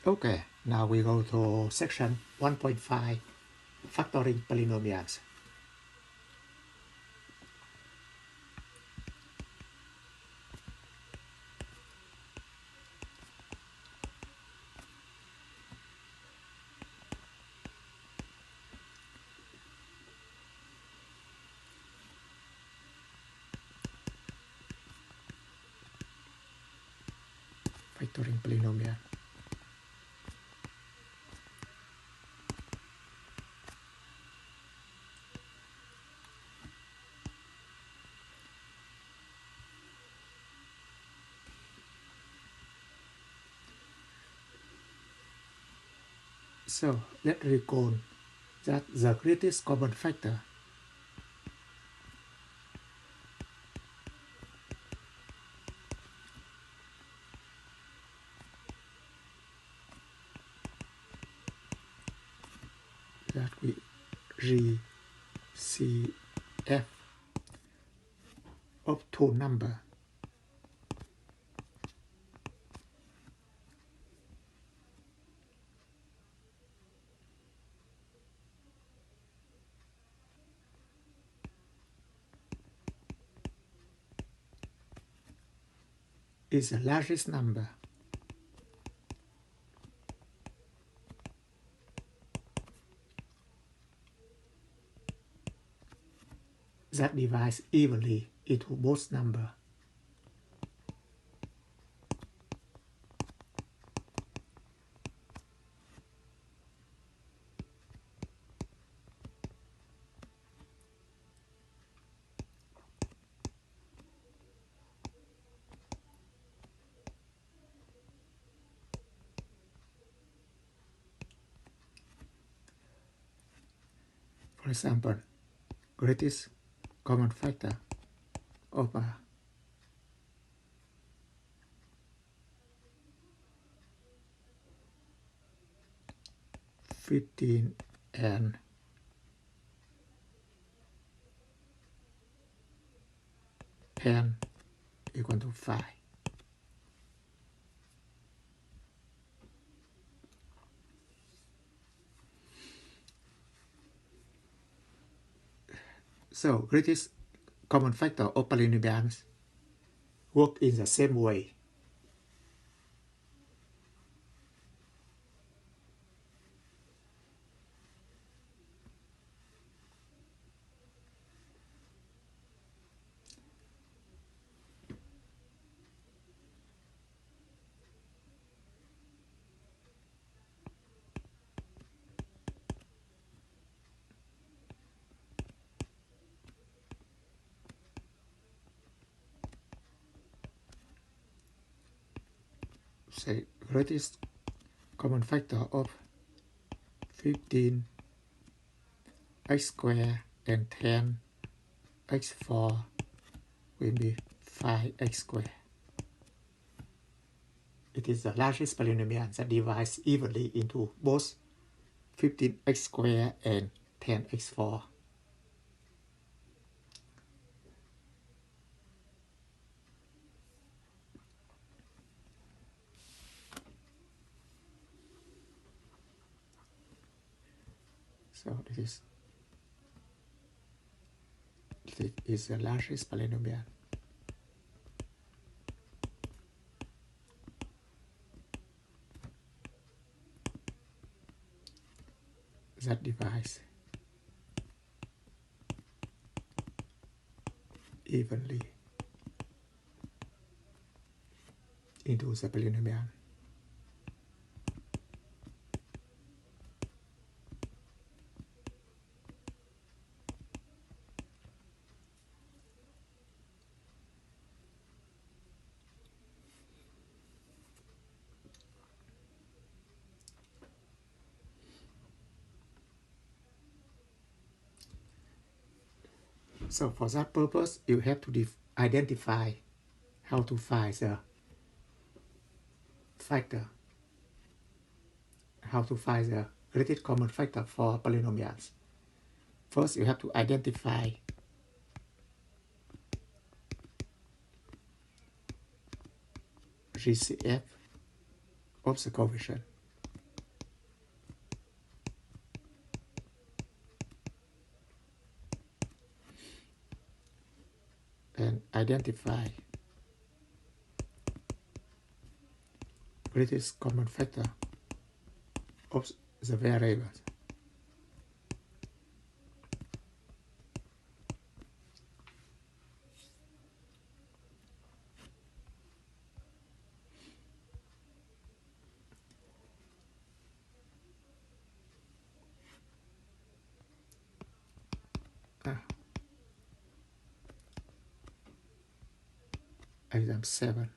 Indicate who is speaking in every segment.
Speaker 1: Okay, now we go to section 1.5, factoring polynomials. Factoring polynomial. So let's recall that the greatest common factor that we GCF of two number is the largest number that divides evenly into both numbers. For example, greatest common factor of 15 and 10 equal to 5. So greatest common factor of polynomials work in the same way. Say greatest common factor of 15 x squared and 10 x4 will be 5x squared. It is the largest polynomial that divides evenly into both 15x squared and 10x4. So this is the largest polynomial. That divides evenly into the polynomial. So for that purpose, you have to identify how to find the factor, how to find the greatest common factor for polynomials. First, you have to identify GCF of the coefficient. and identify greatest common factor of the variables. Exam 7.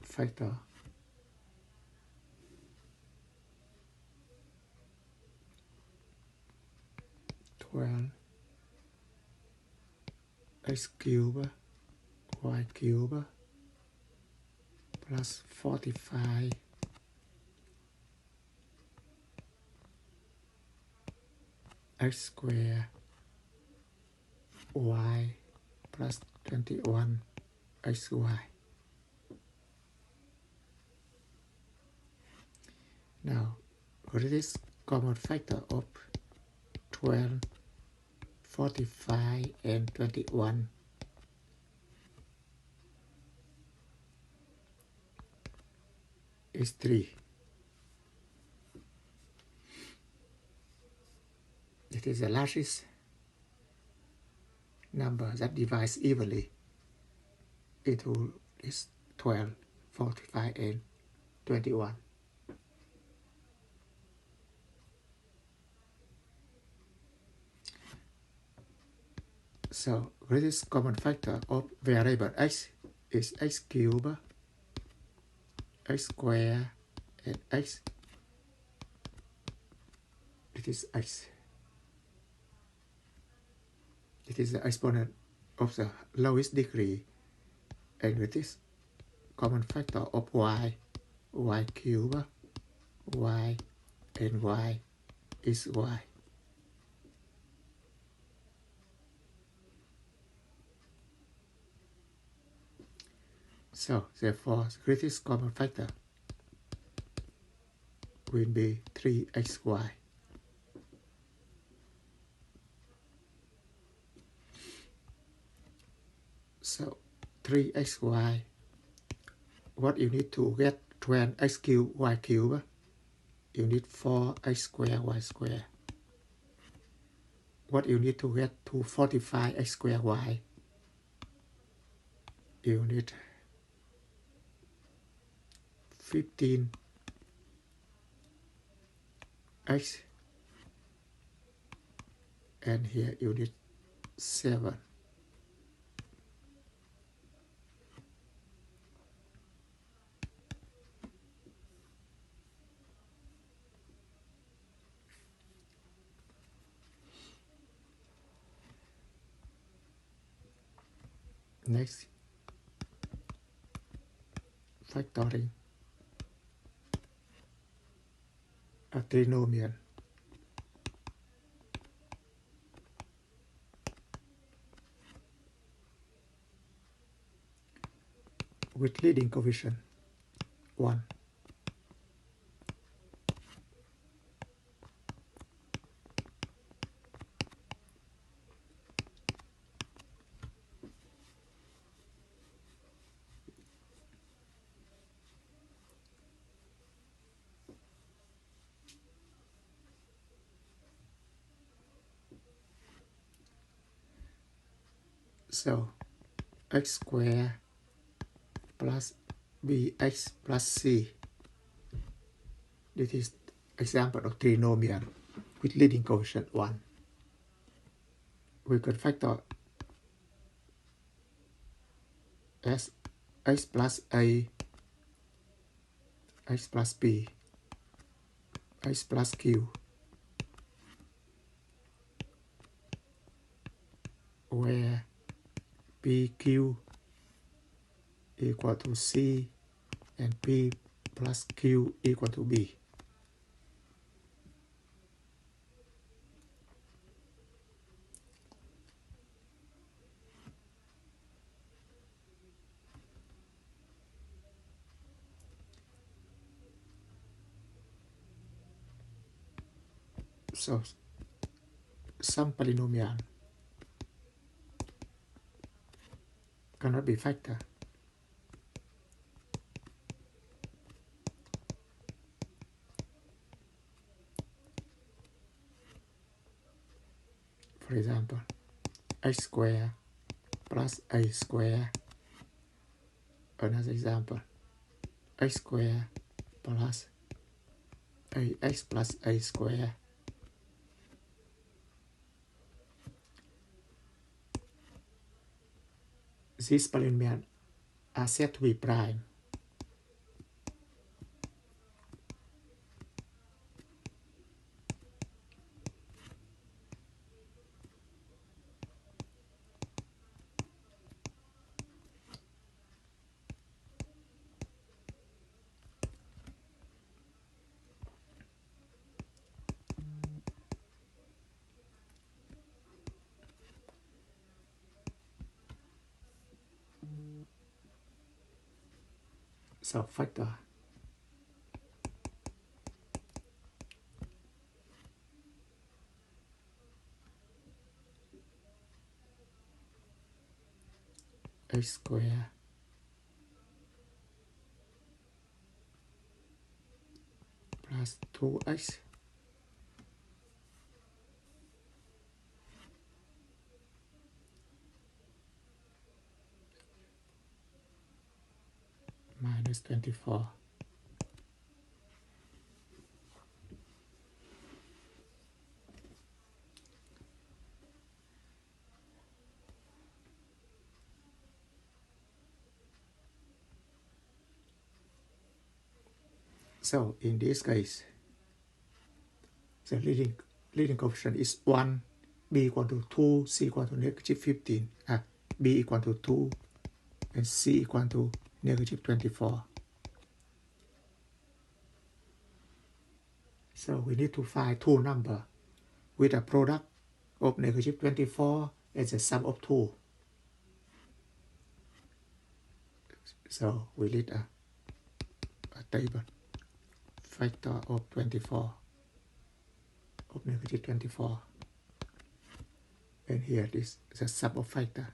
Speaker 1: Factor x cubed y cubed plus 45 x squared y plus 21 xy. Now, greatest common factor of 12, 45, and 21 is 3. It is the largest number that divides evenly into this 12, 45, and 21. So, greatest common factor of variable x is x cubed, x squared, and x. It is x. It is the exponent of the lowest degree, and greatest common factor of y cubed, y, and y is y. So, therefore, the greatest common factor will be 3xy. So, 3xy, what you need to get 12x cubed y cubed, you need 4x squared y squared. What you need to get to 45x squared y, you need 15x, and here you need 7. Next, factoring a trinomial. With leading coefficient 1. So, x squared plus bx plus c. This is example of trinomial with leading coefficient 1. We can factor as x plus a, x plus b, x plus q, where pq equal to c and p plus q equal to b. So some polynomial cannot be factor. For example, x squared plus a squared. Another example, x squared plus ax plus a squared. These polynomials are said to be prime. So factor x squared plus 2x minus 24. So in this case, the leading coefficient is 1, b equal to 2, c equal to negative 15, b equal to 2, and c equal to negative 24. So we need to find two numbers with a product of negative 24 and the sum of 2. So we need a table factor of 24, of negative 24. And here is the sum of factor.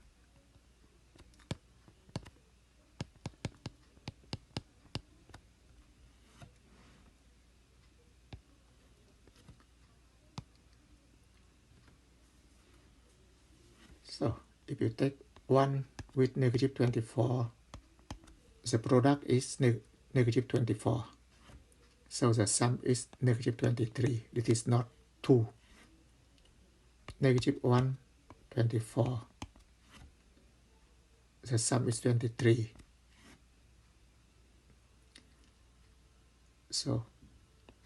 Speaker 1: So if you take 1 with negative 24, the product is negative 24. So the sum is negative 23. This is not 2. Negative 1, 24. The sum is 23. So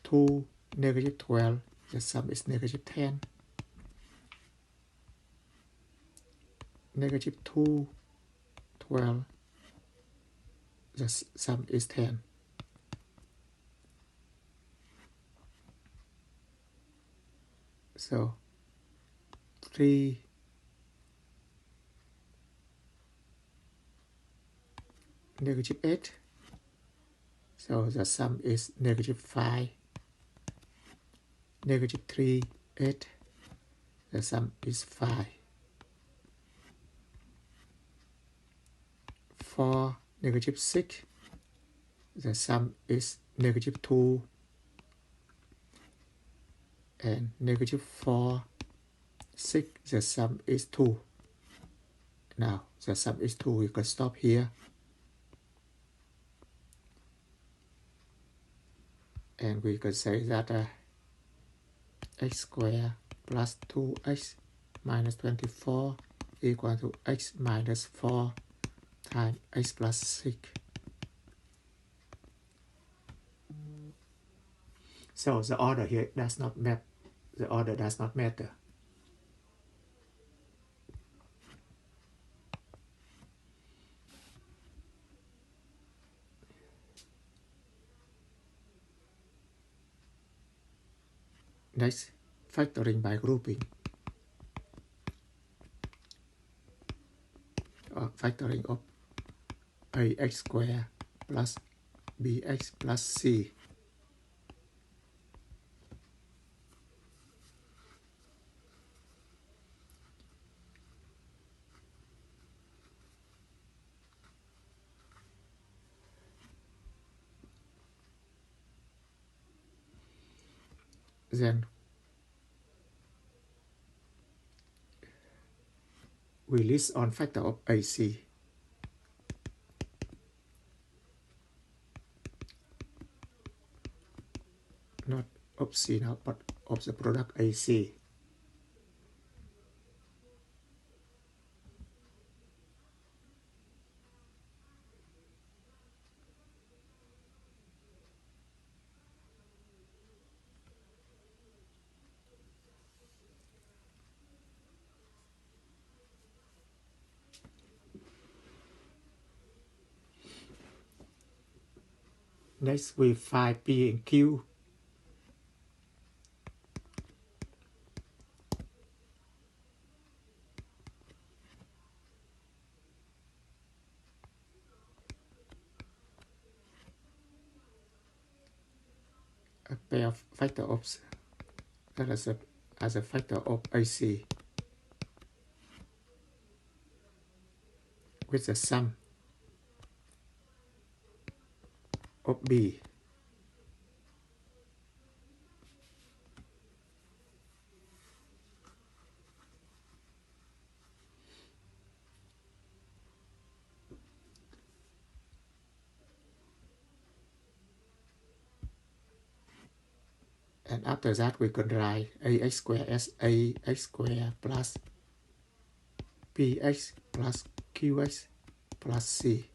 Speaker 1: 2, negative 12. The sum is negative 10. Negative 2, 12. The sum is 10. So 3, negative 8. So the sum is negative 5. Negative 3, 8. The sum is 5. 4, negative 6. The sum is negative 2. And negative 4, 6. The sum is 2. Now the sum is 2. We can stop here. And we can say that x squared plus 2x minus 24 equal to x minus 4 times x plus 6. So the order here does not matter. The order does not matter. Next, factoring by grouping. Factoring of ax squared plus bx plus c. Then we list on factor of AC. Not of C now, but of the product AC. Next, we find P and Q. A pair of factor of that as a factor of AC with the sum of B. And after that, we can write AX squared as AX squared plus PX plus QX plus C.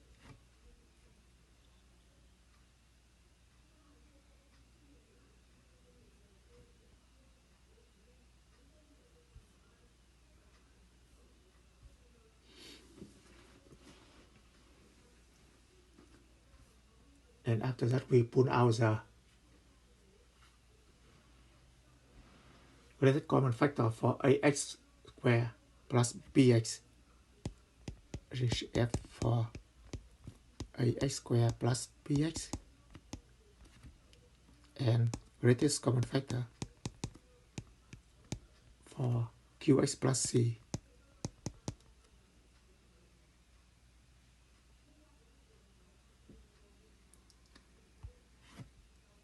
Speaker 1: And after that, we pull out the related common factor for AX squared plus BX. Reach F for AX squared plus BX. And greatest common factor for QX plus C.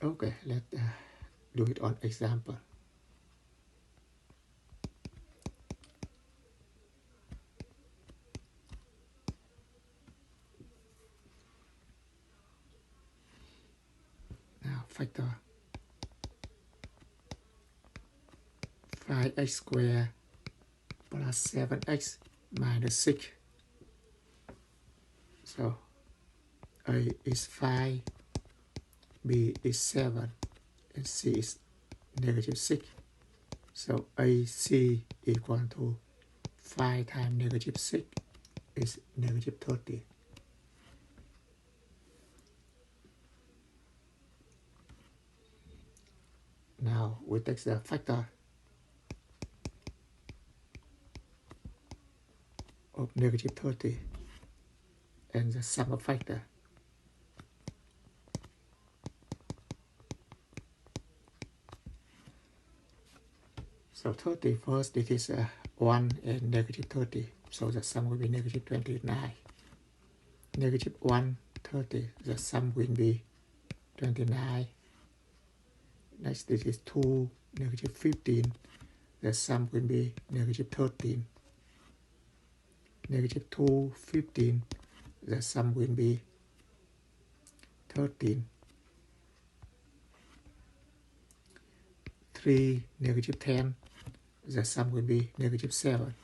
Speaker 1: Okay, let's do it on example. Now factor 5x squared plus 7x minus 6. So A is 5, B is 7, and C is negative 6. So AC equal to 5 times negative 6 is negative 30. Now we take the factor of negative 30 and the sum of factor. So 30 first, it is 1 and negative 30. So the sum will be negative 29. Negative 1, 30, the sum will be 29. Next, this is 2, negative 15. The sum will be negative 13. Negative 2, 15. The sum will be 13. 3, negative 10. The sum will be negative 7.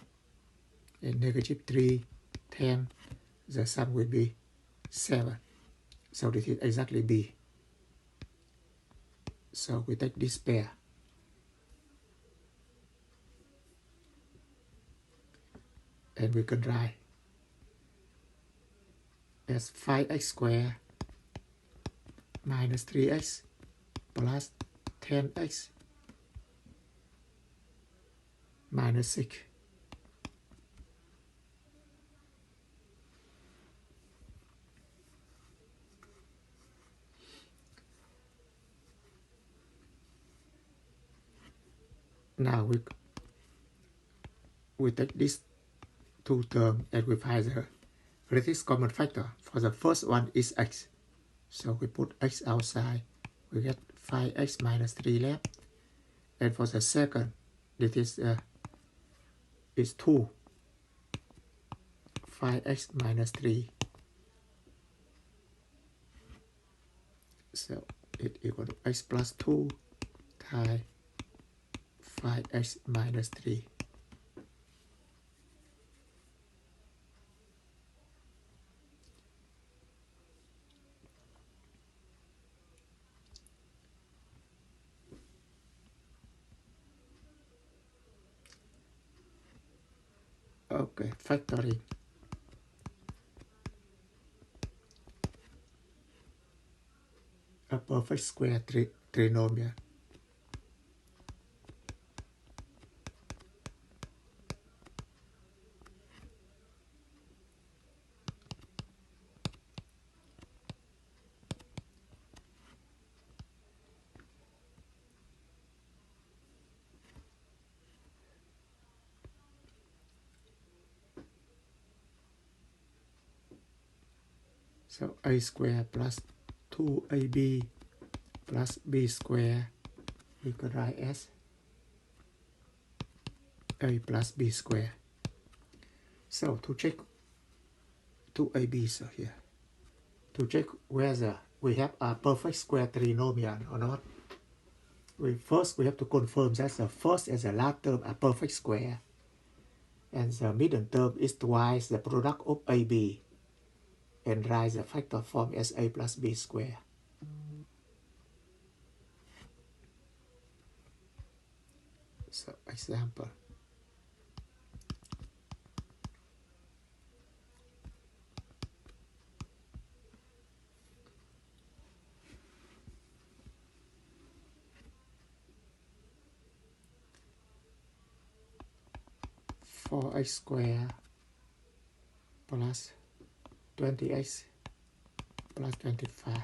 Speaker 1: And negative 3, 10. The sum will be 7. So this is exactly B. So we take this pair. And we can write as 5x squared minus 3x plus 10x minus 6. Now we take these two terms and we find the greatest common factor. For the first one is x. So we put x outside. We get 5x minus 3 left. And for the second, it is 2, 5x minus 3. So it equal to x plus 2 times 5x minus 3. Okay, factoring. A perfect square trinomial. So a square plus 2ab plus b square we could write as a plus b square. So to check 2ab, so here, to check whether we have a perfect square trinomial or not, we have to confirm that the first and the last term are perfect square, and the middle term is twice the product of ab, and write the factor form as a plus b square. So example. For x square plus 20x plus 25.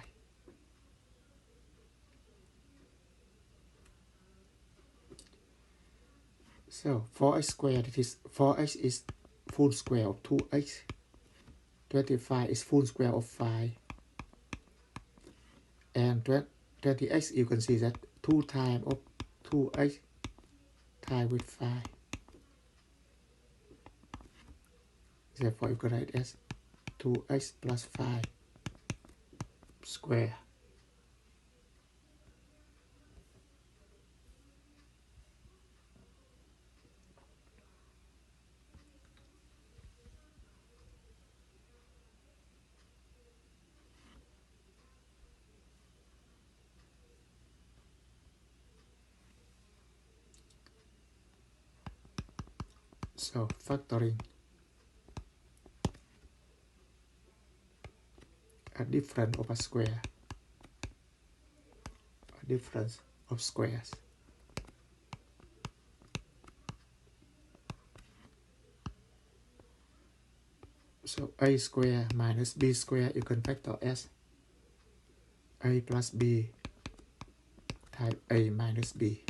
Speaker 1: So 4x squared, it is 4x is full square of 2x. 25 is full square of 5. And 20x, you can see that 2 times of 2x times with 5. Therefore, you can write as 2x plus 5 square. So factoring a difference of a square, a difference of squares. So a square minus b square, you can factor as a plus b times a minus b.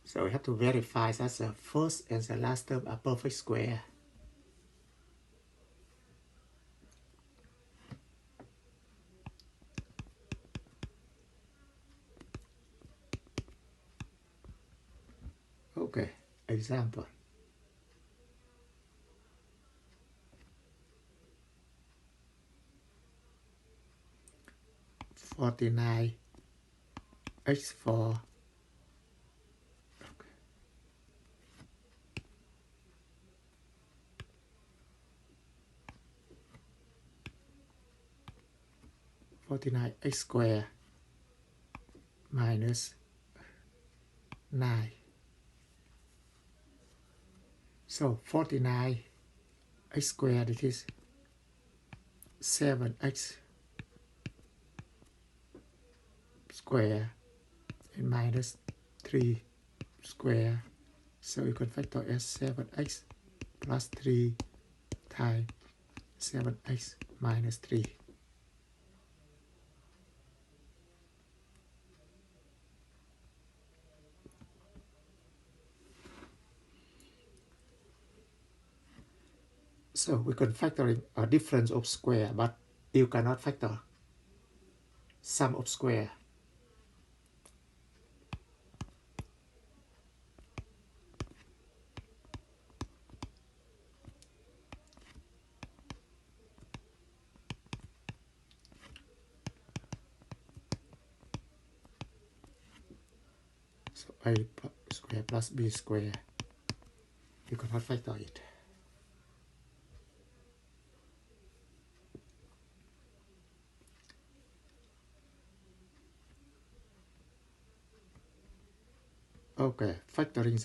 Speaker 1: So we have to verify that the first and the last term are perfect square. Okay, example. (49) x4 49 x square minus 9. So 49 x squared, it is 7x square and minus 3 square. So you can factor as 7x plus 3 times 7x minus 3. So we can factor in a difference of square, but you cannot factor sum of square. So a square plus b square, you cannot factor it. Okay, factoring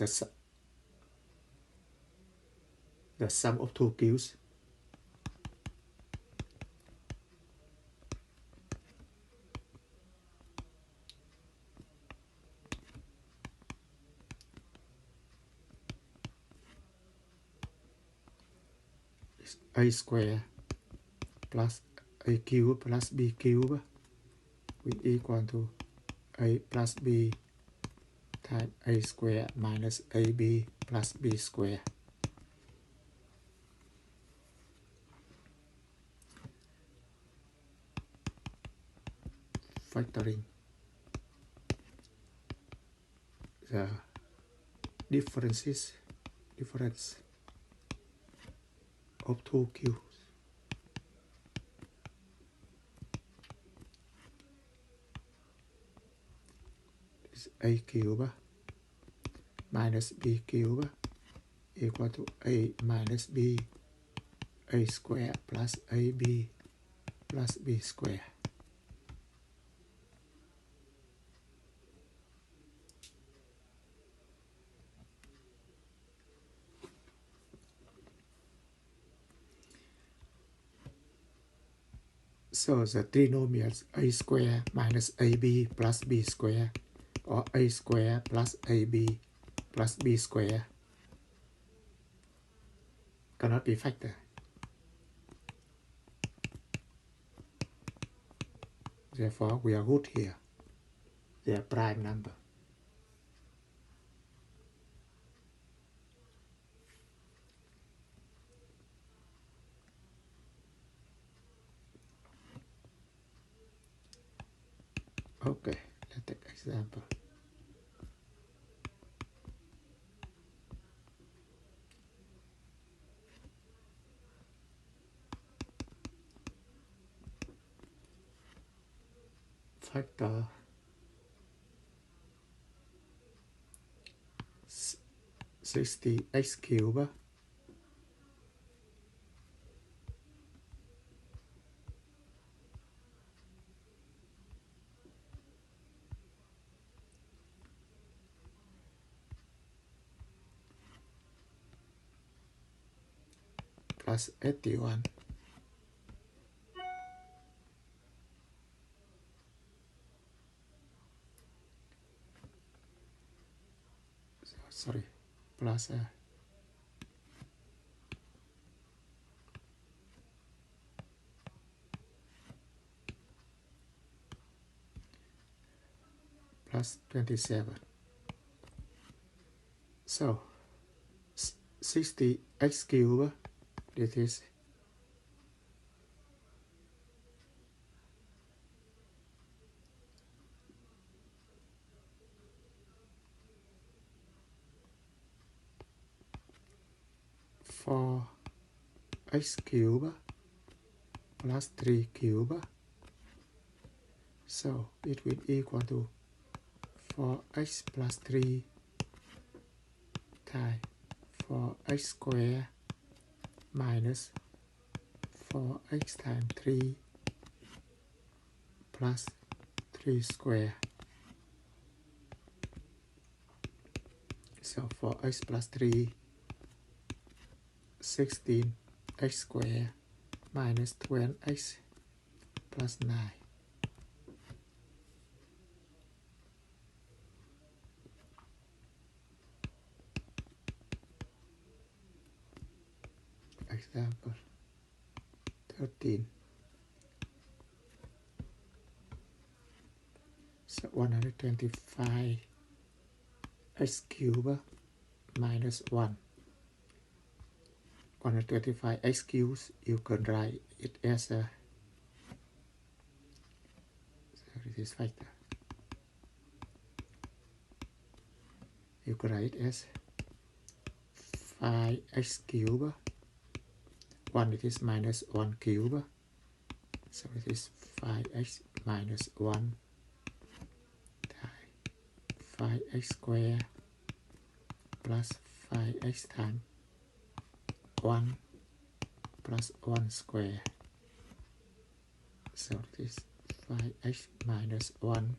Speaker 1: the sum of two cubes. Is a square plus a cube plus b cube will equal to a plus b times a square minus ab plus b square. Factoring the difference of two cubes. Is a cube minus b cube equal to a minus b, a square plus ab plus b square. So the trinomials a square minus ab plus b square or a square plus ab plus b square cannot be factored. Therefore, we are good here. They are prime number. Okay, let's take example. Factor 60x cubed plus 81 plus plus 27. So 60x cubed, this is 4x cubed plus 3 cubed. So it will equal to 4x plus 3 times 4x square minus 4x times 3 plus 3 square. So 4x plus 3, 16x square minus 12x plus 9. Example 13. So 125 x cubed minus 1. 125 x cubed, you can write it as a, so this factor. You can write it as 5x cubed. 1 it is minus 1 cubed. So it is 5x minus 1 times 5x squared plus 5x times 1 plus 1 square. So this 5x minus 1,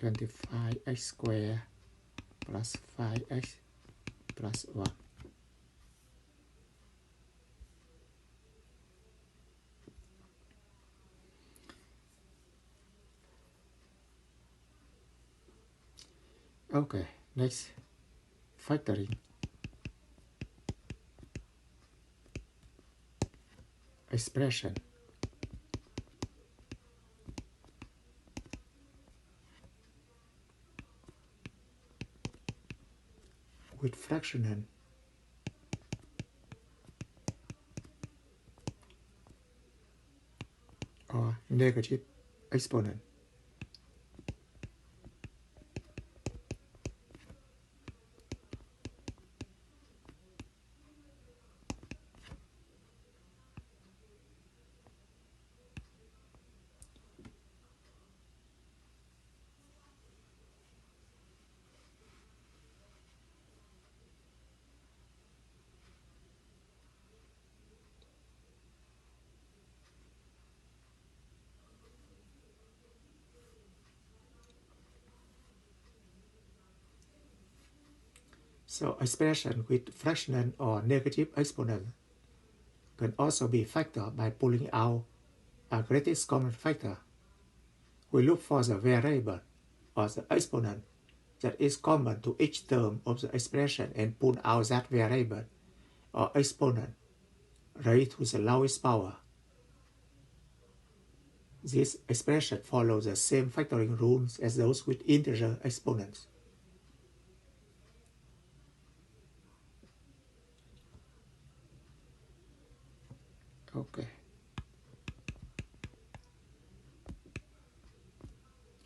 Speaker 1: 25x squared plus 5x plus 1. Okay, next, factoring. Expression. With fractional or negative exponent. So expression with fractional or negative exponent can also be factored by pulling out a greatest common factor. We look for the variable or the exponent that is common to each term of the expression and pull out that variable or exponent raised to the lowest power. This expression follows the same factoring rules as those with integer exponents. Okay.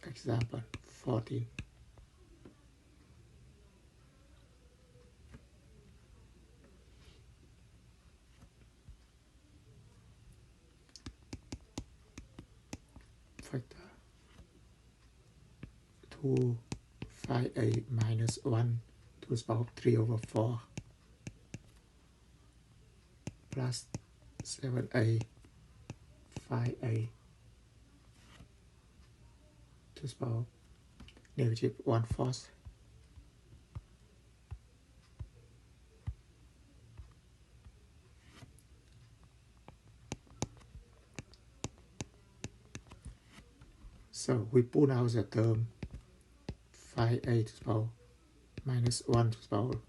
Speaker 1: Example 14. Factor 2 5a minus 1 to the power of 3 over 4 plus 7a 5a to the power of negative 1/4. So we pull out the term 5a to the power minus 1 to the power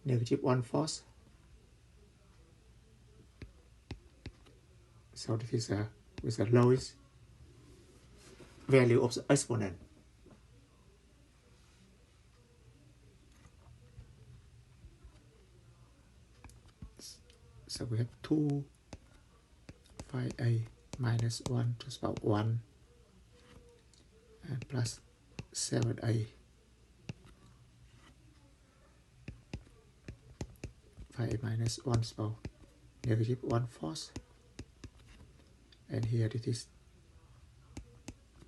Speaker 1: negative 1/4. So this is with the lowest value of the exponent. So we have 2 5a minus 1 to the power 1 and plus 7a 5a minus 1 to the power negative 1/4. And here it is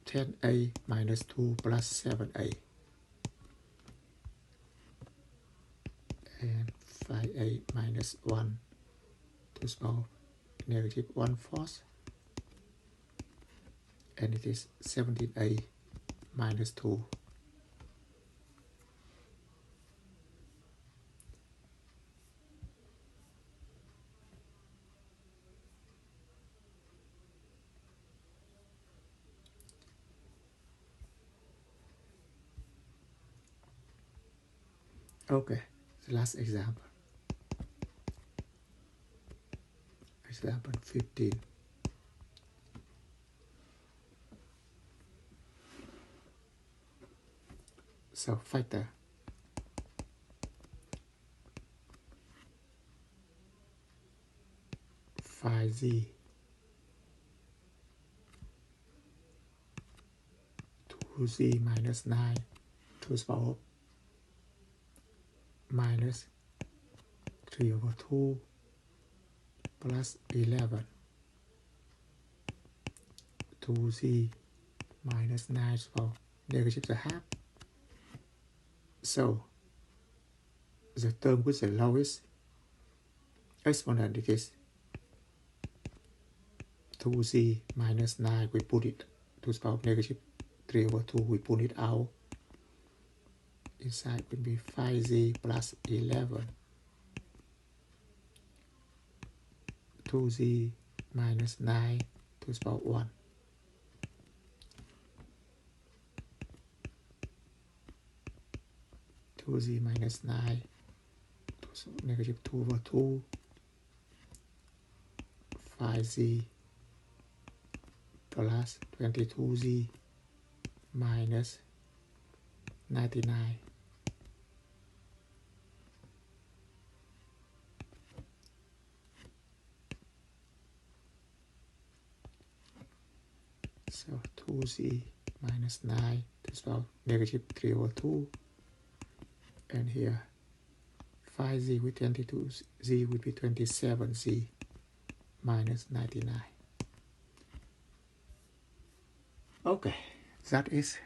Speaker 1: 10a minus 2 plus 7a. And 5a minus 1 to the power negative 1/4. And it is 17a minus 2. Okay, the last example. Example 15. So factor 5z 2z minus 9 to the power of minus 3 over 2 plus 11 2z minus 9 to the power negative the half. So the term with the lowest exponent is 2z minus 9. We put it to the power of negative 3 over 2. We put it out. Inside will be 5z plus 11. 2z minus 9 to the power of 1. Z minus 9 to negative 2 over 2, 5z plus 22z minus 99. So 2z minus 9 to the power negative 3 over 2. And here 5z with 22z would be 27z minus 99. Okay, that is